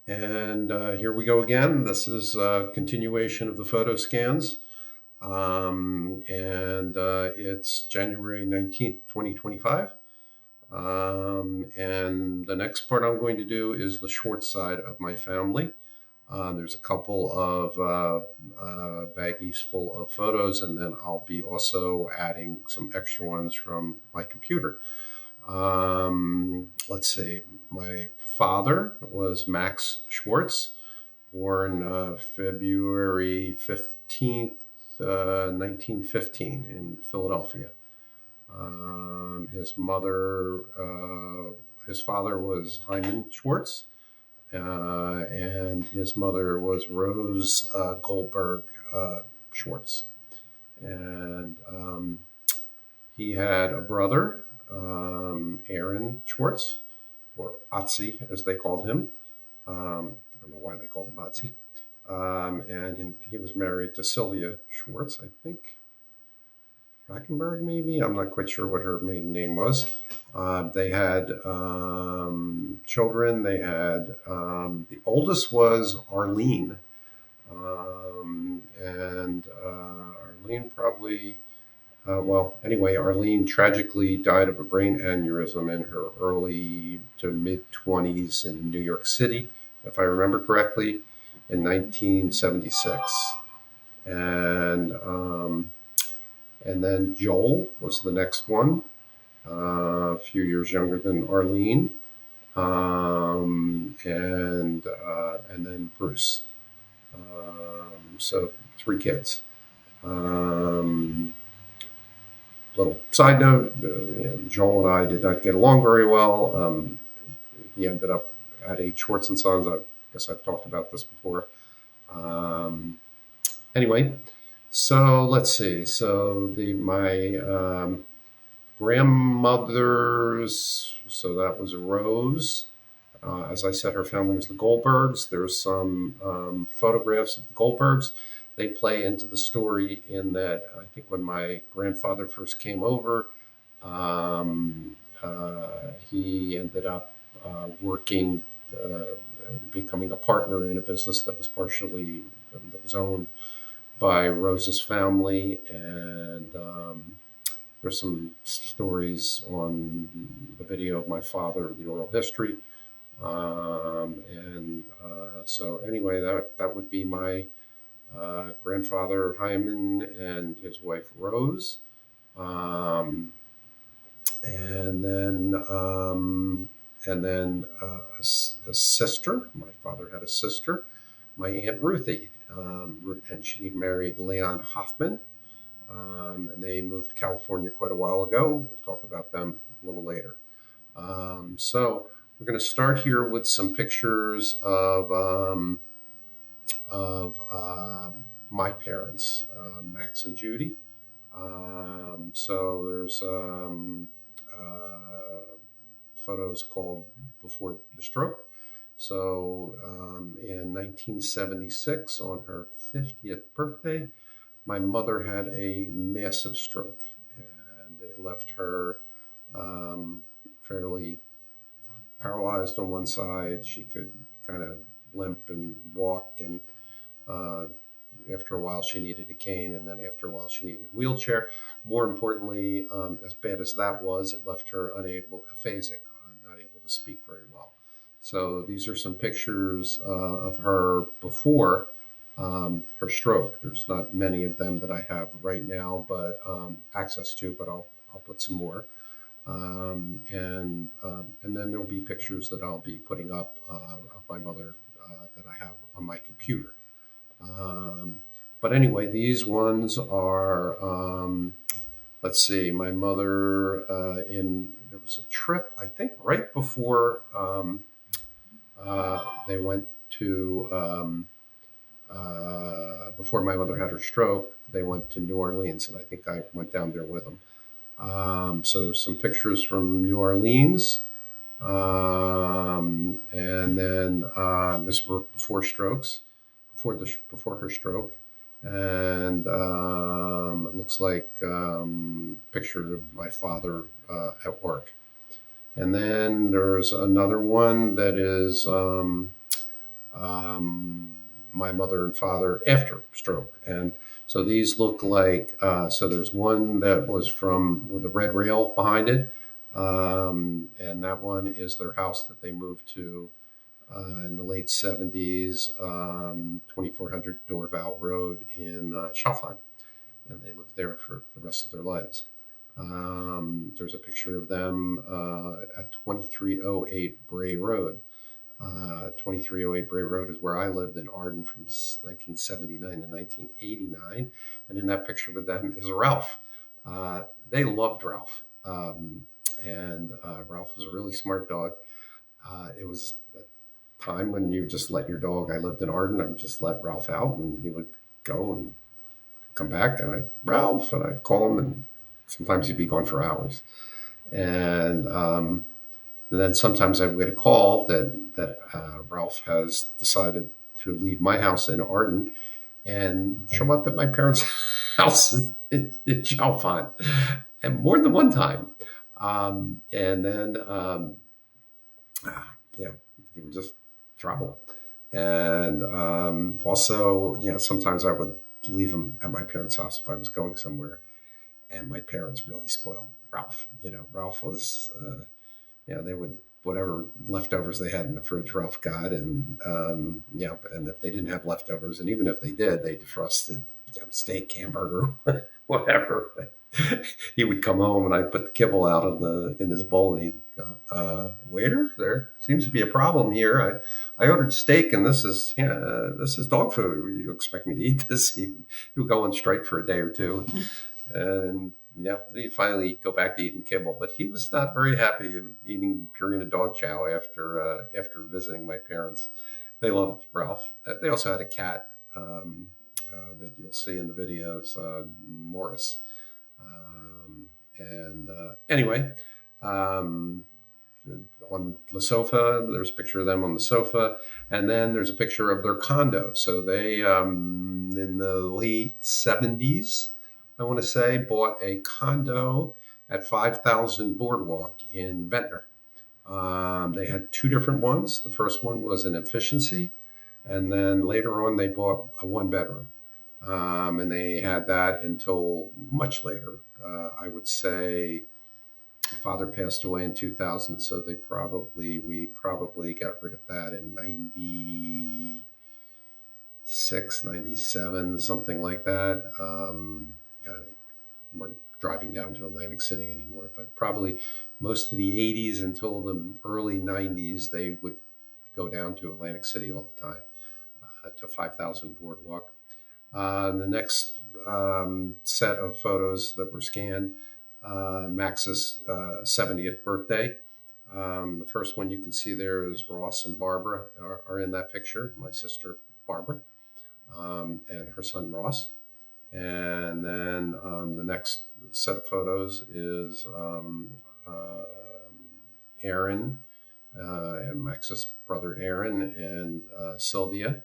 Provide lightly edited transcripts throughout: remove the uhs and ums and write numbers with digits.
And here we go again. This is a continuation of the photo scans. And it's January 19th, 2025. And the next part I'm going to do is the Schwartz side of my family. There's a couple of baggies full of photos, and then I'll be also adding some extra ones from my computer. Let's see. My father was Max Schwartz, born February 15th, 1915 in Philadelphia. His father was Hyman Schwartz, and his mother was Rose Goldberg Schwartz. And he had a brother, Aaron Schwartz, or Otzi, as they called him. I don't know why they called him Otzi. And he was married to Sylvia Schwartz, I think. Hackenberg, maybe? I'm not quite sure what her maiden name was. They had children. The oldest was Arlene. And Arlene probably anyway, Arlene tragically died of a brain aneurysm in her early to mid 20s in New York City, if I remember correctly, in 1976. And and then Joel was the next one, a few years younger than Arlene, and then Bruce. So three kids. Um, Little side note: Joel and I did not get along very well. He ended up at H. Schwartz and Sons. I guess I've talked about this before. Um, anyway, so let's see. So my grandmother's. So that was Rose. As I said, her family was the Goldbergs. There's some photographs of the Goldbergs. They play into the story in that I think when my grandfather first came over, he ended up working, becoming a partner in a business that was owned by Rose's family, and there's some stories on the video of my father, the oral history. So anyway, that would be my grandfather Hyman and his wife Rose, um, and then a sister. My father had a sister, my aunt Ruthie, and she married Leon Hoffman, and they moved to California quite a while ago. We'll talk about them a little later. So we're going to start here with some pictures of my parents, Max and Judy. So there's photos called Before the Stroke. So in 1976, on her 50th birthday, my mother had a massive stroke, and it left her fairly paralyzed on one side. She could kind of limp and walk, and uh, after a while she needed a cane, and then after a while she needed a wheelchair. More importantly, as bad as that was, it left her aphasic, not able to speak very well. So these are some pictures of her before her stroke. There's not many of them that I have right now, but access to. But I'll put some more. And then there'll be pictures that I'll be putting up of my mother that I have on my computer. But anyway, these ones are. Let's see. My mother there was a trip, I think, right before they went to before my mother had her stroke. They went to New Orleans, and I think I went down there with them. So there's some pictures from New Orleans, and then this were before strokes, before her stroke, and it looks like picture of my father at work. And then there's another one that is my mother and father after stroke. And so these look like, so there's one that was from with a red rail behind it. And that one is their house that they moved to in the late 70s, 2400 Dorval Road in Schaffheim. And they lived there for the rest of their lives. There's a picture of them at 2308 Bray Road. 2308 Bray Road is where I lived in Arden from 1979 to 1989. And in that picture with them is Ralph. They loved Ralph. And Ralph was a really smart dog. It was a time when you just let your dog, I lived in Arden, I would just let Ralph out and he would go and come back and Ralph, and I'd call him and sometimes he'd be gone for hours. And then sometimes I would get a call that Ralph has decided to leave my house in Arden and show up at my parents' house in Chalfont, and more than one time. And then, yeah, he would just travel. And also, sometimes I would leave him at my parents' house if I was going somewhere. And my parents really spoiled Ralph. Ralph was, they would, whatever leftovers they had in the fridge, Ralph got. And, and if they didn't have leftovers, and even if they did, they defrosted steak, hamburger, whatever. He would come home and I'd put the kibble out in his bowl and he'd go, waiter, there seems to be a problem here. I ordered steak and this is dog food. You expect me to eat this? He would go on strike for a day or two. And he'd finally go back to eating kibble. But he was not very happy eating Purina dog chow after visiting my parents. They loved Ralph. They also had a cat that you'll see in the videos, Morris. Anyway, on the sofa, there's a picture of them on the sofa, and then there's a picture of their condo. So they, in the late 70s, I want to say, bought a condo at 5000 Boardwalk in Ventnor. They had two different ones. The first one was an efficiency, and then later on they bought a one bedroom. And they had that until much later. I would say my father passed away in 2000, so we probably got rid of that in 96, 97, something like that. We weren't driving down to Atlantic City anymore, but probably most of the 80s until the early 90s, they would go down to Atlantic City all the time, to 5000 Boardwalk. The next set of photos that were scanned, Max's 70th birthday. The first one you can see there is Ross and Barbara are in that picture, my sister Barbara, and her son Ross. And then the next set of photos is Aaron and Max's brother Aaron and Sylvia.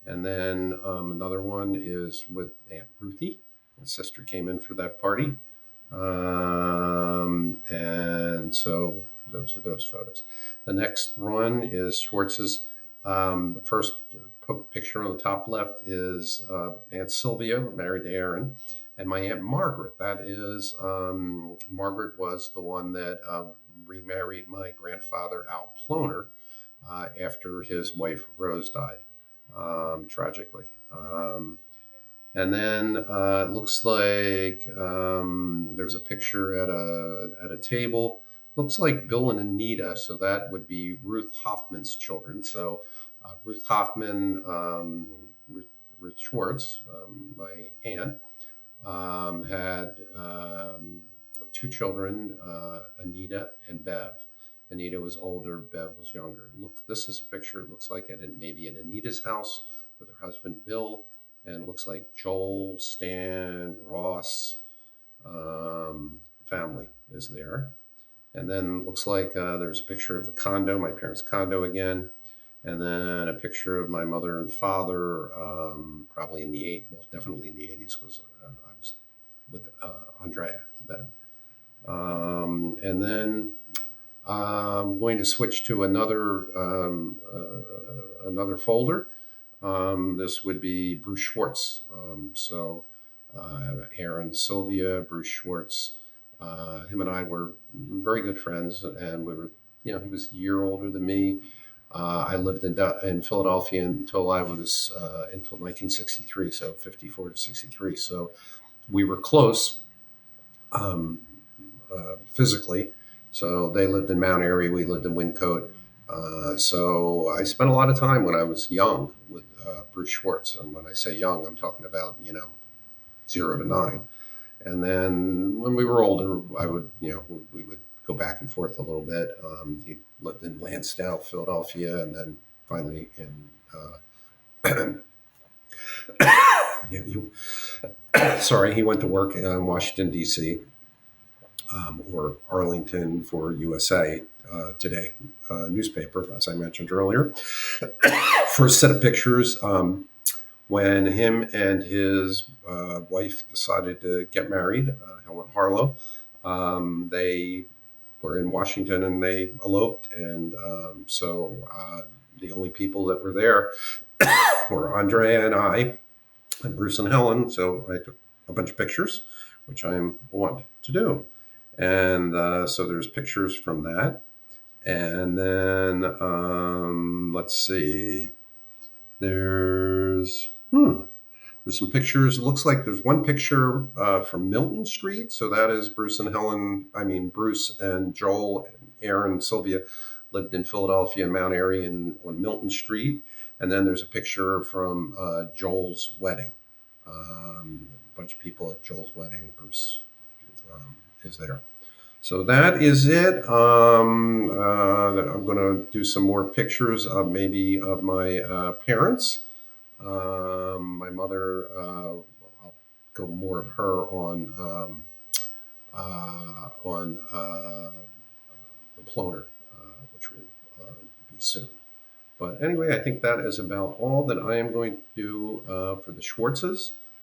And then another one is with Aunt Ruthie. My sister came in for that party. And so those are those photos. The next one is Schwartz's. The first picture on the top left is Aunt Sylvia, married to Aaron, and my Aunt Margaret. That is, Margaret was the one that remarried my grandfather, Al Ploner, after his wife, Rose, died. Tragically. And then it looks like there's a picture at a table. Looks like Bill and Anita, so that would be Ruth Hoffman's children. So Ruth Hoffman, Ruth Schwartz, my aunt, had two children, Anita and Bev. Anita was older, Bev was younger. Look, this is a picture. It looks like maybe at Anita's house with her husband Bill, and it looks like Joel, Stan, Ross, family is there. And then it looks like there's a picture of the condo, my parents' condo again, and then a picture of my mother and father, probably in the definitely in the 80s, because I was with Andrea then. And then I'm going to switch to another folder. This would be Bruce Schwartz. Aaron Sylvia, Bruce Schwartz. Him and I were very good friends, and we were, he was a year older than me. I lived in Philadelphia until 1963, so 54 to 63. So we were close, um, physically. So they lived in Mount Airy, we lived in Wyncote. So I spent a lot of time when I was young with Bruce Schwartz, and when I say young, I'm talking about 0 to 9. And then when we were older, we would go back and forth a little bit. He lived in Lansdale, Philadelphia, and then finally in he, sorry, he went to work in Washington D.C. Or Arlington for USA Today newspaper, as I mentioned earlier. First set of pictures. When him and his wife decided to get married, Helen Harlow. They were in Washington and they eloped, and the only people that were there were Andrea and I, and Bruce and Helen. So I took a bunch of pictures, which I want to do, and so there's pictures from that, and then let's see, there's. There's some pictures. It looks like there's one picture from Milton Street. So that is Bruce and Joel and Aaron Sylvia lived in Philadelphia and Mount Airy on Milton Street. And then there's a picture from Joel's wedding. A bunch of people at Joel's wedding. Bruce is there. So that is it. I'm going to do some more pictures of maybe of my parents. My mother, I'll go more of her on the ploner, which will be soon. But anyway, I think that is about all that I am going to do for the Schwartzes.